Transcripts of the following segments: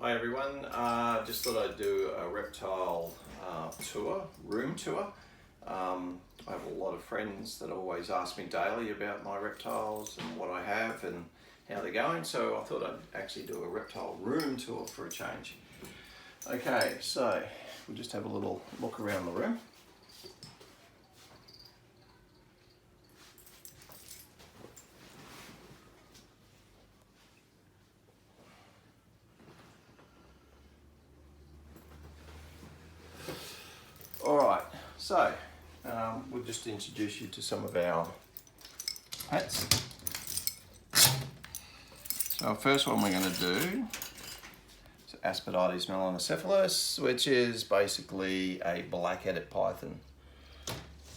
Hi everyone, just thought I'd do a reptile room tour. I have a lot of friends that always ask me daily about my reptiles and what I have and how they're going, so I thought I'd actually do a reptile room tour for a change. Okay, so we'll just have a little look around the room. Alright, so we'll just introduce you to some of our pets. So our first one we're going to do is Aspidates melanocephalus, which is basically a black-headed python.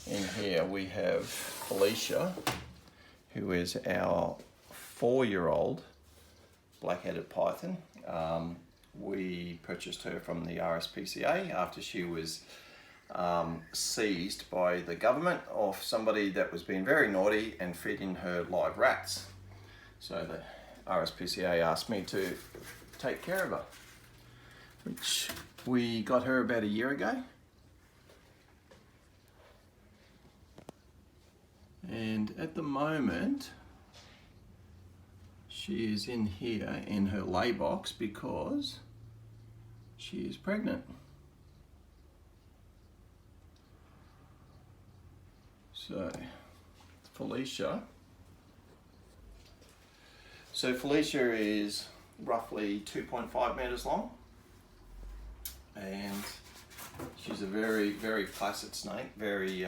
In here we have Felicia, who is our 4-year-old black-headed python. We purchased her from the RSPCA after she was seized by the government of somebody that was being very naughty and feeding her live rats. So the RSPCA asked me to take care of her, which we got her about a year ago. And at the moment, she is in here in her lay box because she is pregnant. So, Felicia. So Felicia is roughly 2.5 meters long, and she's a very, very placid snake, very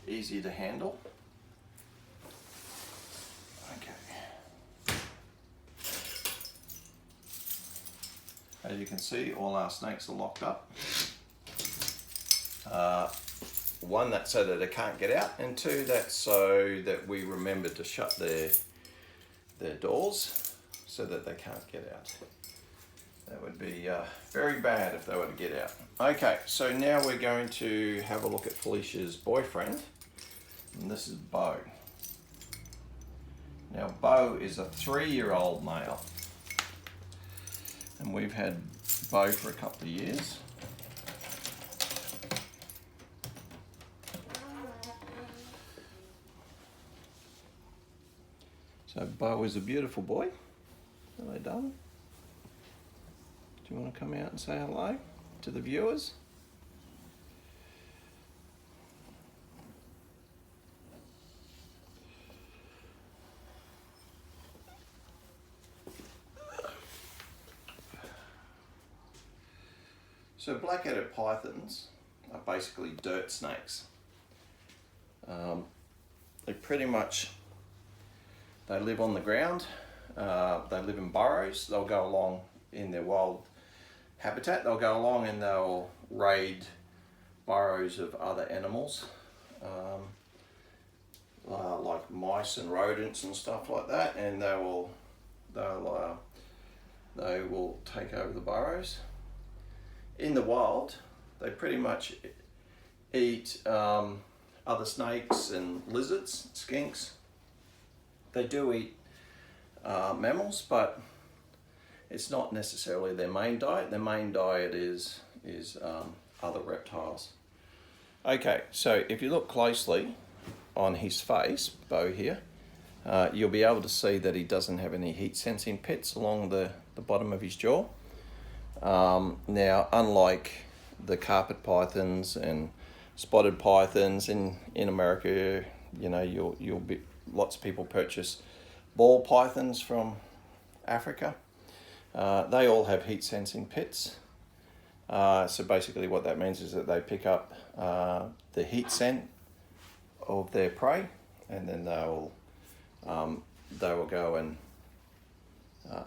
easy to handle. Okay. As you can see, all our snakes are locked up. One, that's so that they can't get out, and two, that's so that we remember to shut their doors so that they can't get out. That would be very bad if they were to get out. Okay, so now we're going to have a look at Felicia's boyfriend, and this is Bo. Now Bo is a 3-year-old male, and we've had Bo for a couple of years. So Bo is a beautiful boy. Hello, darling. Do you want to come out and say hello to the viewers? So black-headed pythons are basically dirt snakes. They pretty much, they live on the ground, they live in burrows. They'll go along in their wild habitat, they'll go along and they'll raid burrows of other animals, like mice and rodents and stuff like that, and they will take over the burrows. In the wild, they pretty much eat other snakes and lizards, skinks. They do eat mammals, but it's not necessarily their main diet. Their main diet is other reptiles. Okay, so if you look closely on his face, Bo here, you'll be able to see that he doesn't have any heat sensing pits along the bottom of his jaw. Now, unlike the carpet pythons and spotted pythons in America, you know, you'll be, lots of people purchase ball pythons from Africa. They all have heat sensing pits. So basically what that means is that they pick up the heat scent of their prey, and then they will go and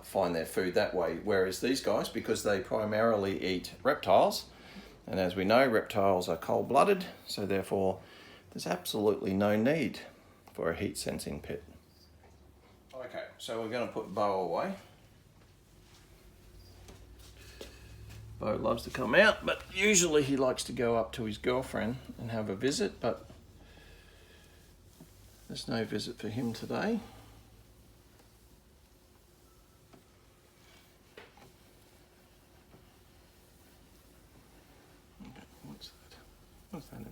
find their food that way. Whereas these guys, because they primarily eat reptiles, and as we know, reptiles are cold-blooded, so therefore there's absolutely no need for a heat sensing pit. Okay, so we're going to put Bo away. Bo loves to come out, but usually he likes to go up to his girlfriend and have a visit, but there's no visit for him today. What's that in there?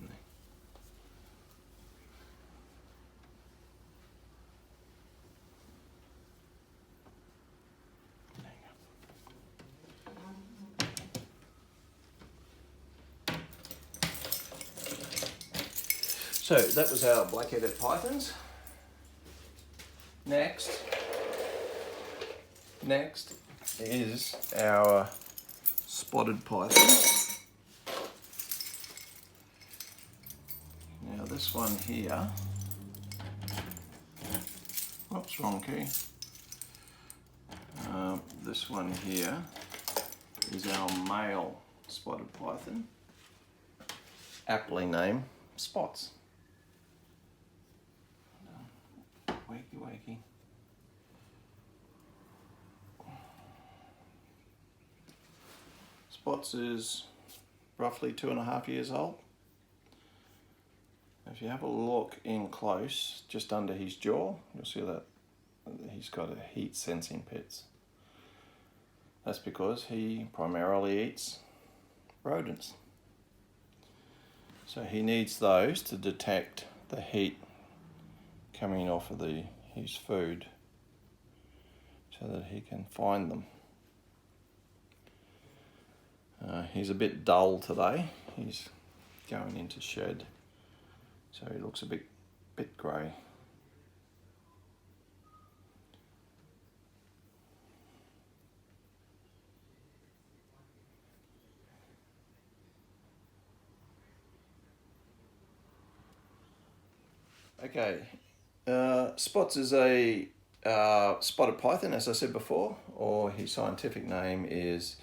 So that was our black-headed pythons. Next is our spotted pythons. Now this one here, oops, wrong key. This one here is our male spotted python, aptly named Spots. Wakey wakey. Spots is roughly 2.5 years old. If you have a look in close, just under his jaw, you'll see that he's got a heat sensing pits. That's because he primarily eats rodents. So he needs those to detect the heat coming off of his food so that he can find them. He's a bit dull today. He's going into shed, so he looks a bit grey. Okay, Spots is a spotted python, as I said before, or his scientific name is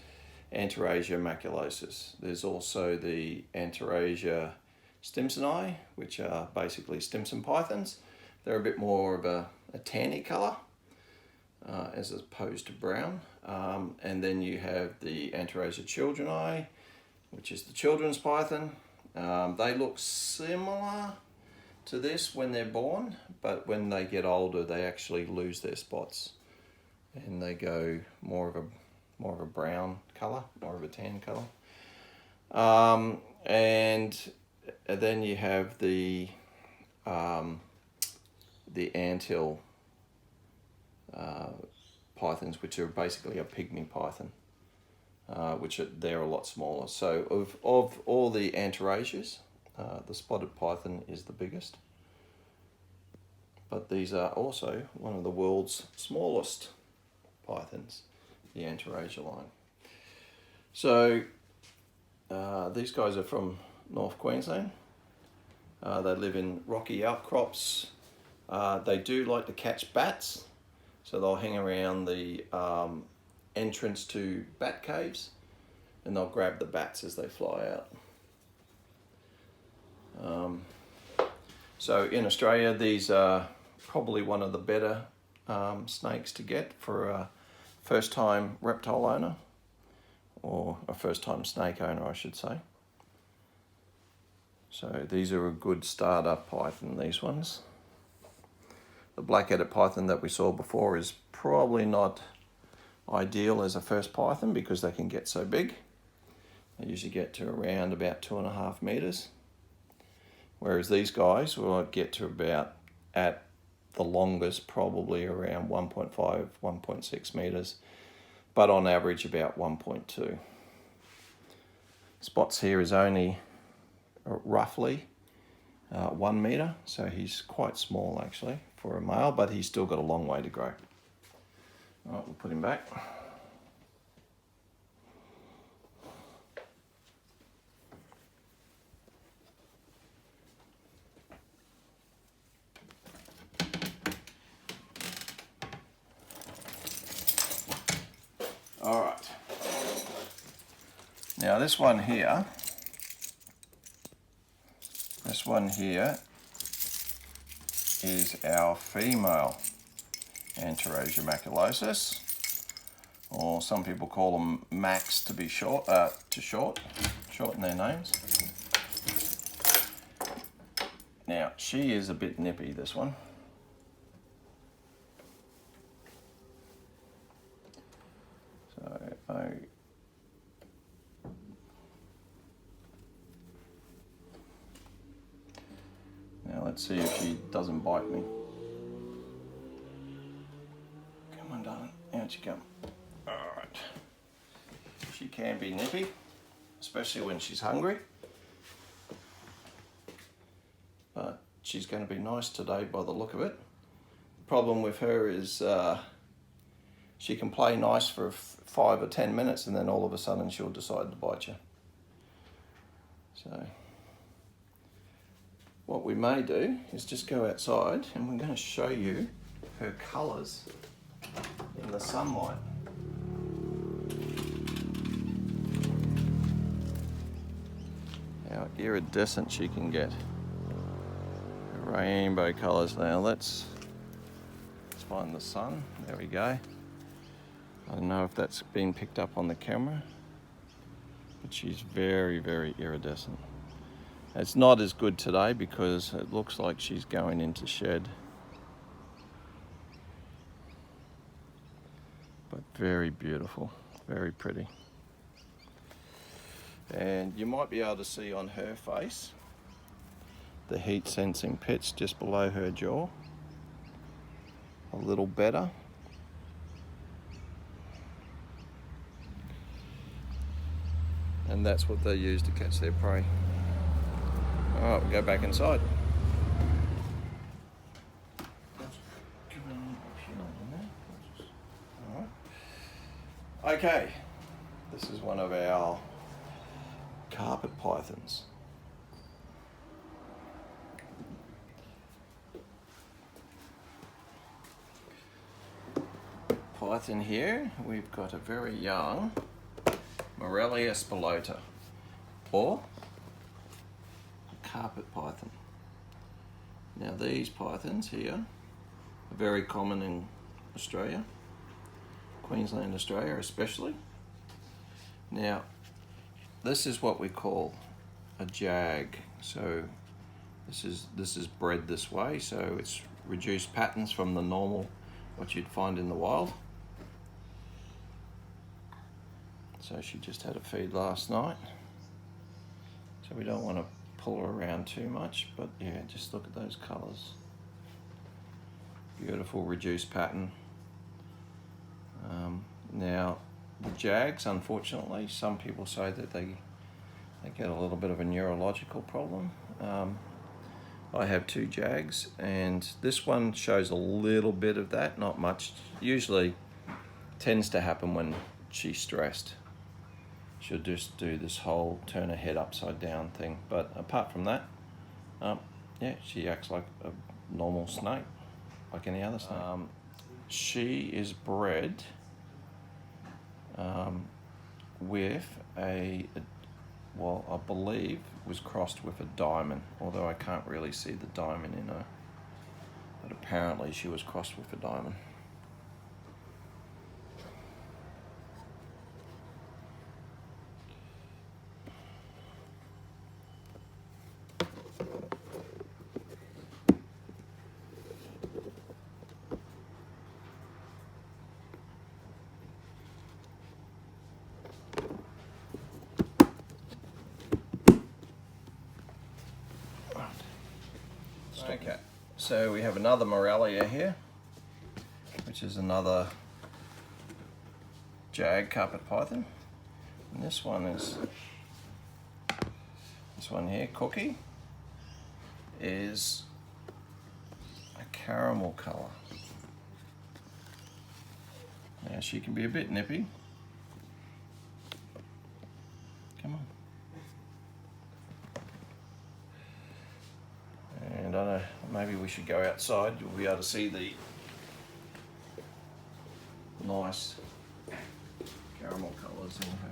Anterasia maculosus. There's also the Anterasia stimsoni, which are basically Stimson pythons. They're a bit more of a tanny colour as opposed to brown. And then you have the Anterasia childreni, which is the children's python. They look similar to this when they're born, but when they get older they actually lose their spots and they go more of a brown colour, more of a tan colour. And then you have the anthill pythons, which are basically a pygmy python, they're a lot smaller. So of all the Anterasias, the spotted python is the biggest. But these are also one of the world's smallest pythons, the Anterasia line. So these guys are from North Queensland. They live in rocky outcrops. They do like to catch bats, so they'll hang around the entrance to bat caves and they'll grab the bats as they fly out. So in Australia, these are probably one of the better snakes to get for a first-time reptile owner, or a first-time snake owner, I should say. So these are a good starter python, these ones. The black-headed python that we saw before is probably not ideal as a first python because they can get so big. They usually get to around about 2.5 meters. Whereas these guys will get to about, at the longest, probably around 1.5, 1.6 meters, but on average about 1.2. Spots here is only roughly 1 meter, so he's quite small actually for a male, but he's still got a long way to grow. All right, we'll put him back. All right. Now this one here is our female Anterasia maculosus, or some people call them Max to be shorten their names. Now she is a bit nippy, this one. See if she doesn't bite me. Come on, darling. Out you come. Alright. She can be nippy, especially when she's hungry. But she's going to be nice today by the look of it. The problem with her is she can play nice for 5 or 10 minutes and then all of a sudden she'll decide to bite you. So what we may do is just go outside and we're going to show you her colours in the sunlight. How iridescent she can get. Rainbow colours. Now let's find the sun. There we go. I don't know if that's been picked up on the camera, but she's very, very iridescent. It's not as good today because it looks like she's going into shed. But very beautiful, very pretty. And you might be able to see on her face the heat sensing pits just below her jaw. A little better. And that's what they use to catch their prey. Alright, we'll go back inside. Okay, this is one of our carpet pythons. Python here, we've got a very young Morelia spilota, or a carpet python. Now these pythons here are very common in Australia, Queensland, Australia especially. Now this is what we call a jag. So this is bred this way, so it's reduced patterns from the normal, what you'd find in the wild. So she just had a feed last night. So we don't want to pull her around too much, but yeah, just look at those colours. Beautiful reduced pattern. Now the jags, unfortunately, some people say that they get a little bit of a neurological problem. I have 2 jags and this one shows a little bit of that, not much. Usually tends to happen when she's stressed. She'll just do this whole turn her head upside down thing. But apart from that, yeah, she acts like a normal snake, like any other snake. She is bred with well, I believe was crossed with a diamond, although I can't really see the diamond in her. But apparently she was crossed with a diamond. Okay, so we have another Morelia here, which is another jag carpet python. And this one here, Cookie, is a caramel colour. Now she can be a bit nippy. Come on. And I don't know, maybe we should go outside. You'll be able to see the nice caramel colours in her.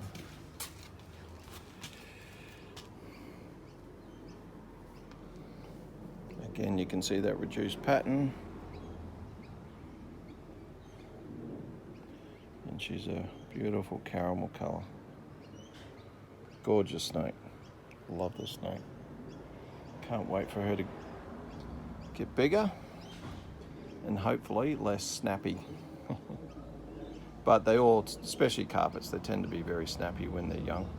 Again, you can see that reduced pattern. And she's a beautiful caramel colour. Gorgeous snake. Love this snake. Can't wait for her to get bigger and hopefully less snappy. But they all, especially carpets, they tend to be very snappy when they're young.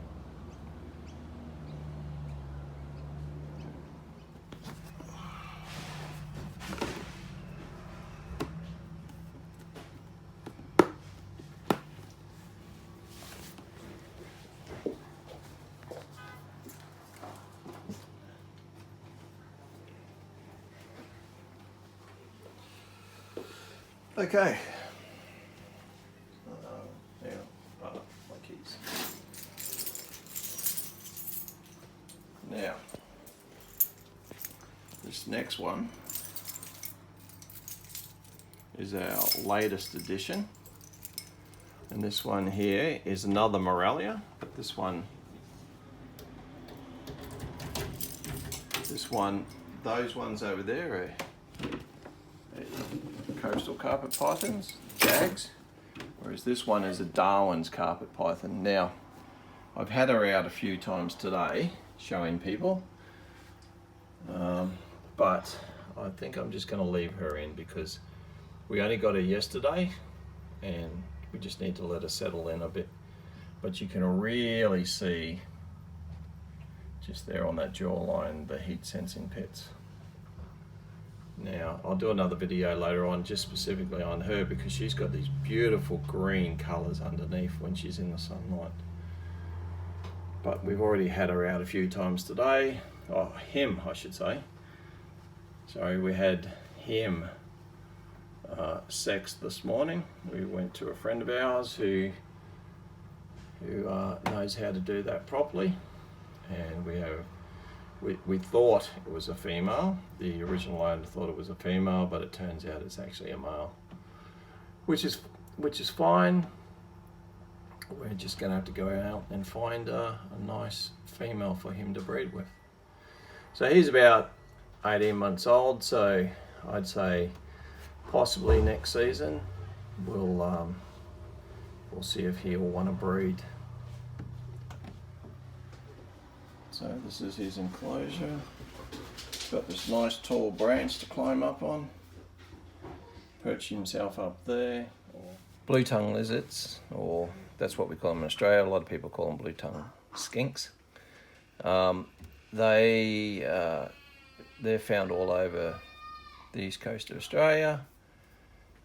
Okay. Now, my keys. Now, this next one is our latest addition, and this one here is another Moralia, but this one, those ones over there are coastal carpet pythons, jags, whereas this one is a Darwin's carpet python. Now, I've had her out a few times today showing people, but I think I'm just going to leave her in because we only got her yesterday and we just need to let her settle in a bit. But you can really see just there on that jawline the heat sensing pets. Now, I'll do another video later on just specifically on her because she's got these beautiful green colours underneath when she's in the sunlight. But we've already had her out a few times today. Oh, him, I should say. Sorry, we had him sexed this morning. We went to a friend of ours who knows how to do that properly, and we thought it was a female. The original owner thought it was a female, but it turns out it's actually a male, which is fine. We're just going to have to go out and find a nice female for him to breed with. So he's about 18 months old, so I'd say possibly next season we'll see if he'll want to breed. So this is his enclosure. He's got this nice tall branch to climb up on, perch himself up there. Blue tongue lizards, or that's what we call them in Australia. A lot of people call them blue tongue skinks. They're found all over the east coast of Australia.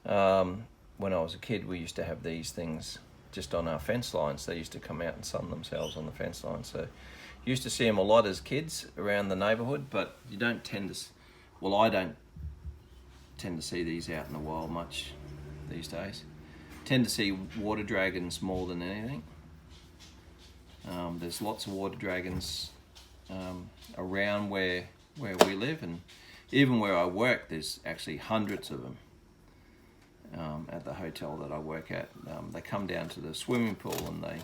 When I was a kid, we used to have these things just on our fence lines. They used to come out and sun themselves on the fence line. So you used to see them a lot as kids around the neighbourhood, but you don't tend to, well, I don't tend to see these out in the wild much these days. Tend to see water dragons more than anything. There's lots of water dragons around where we live, and even where I work there's actually hundreds of them at the hotel that I work at. They come down to the swimming pool and they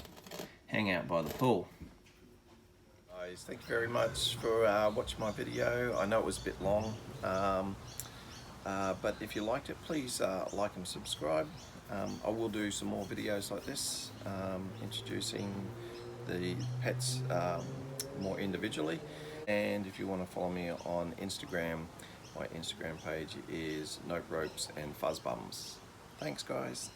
hang out by the pool. Guys, thank you very much for watching my video. I know it was a bit long, but if you liked it, please like and subscribe. I will do some more videos like this, introducing the pets more individually. And if you want to follow me on Instagram, my Instagram page is Note Ropes and Fuzz Bums. Thanks guys.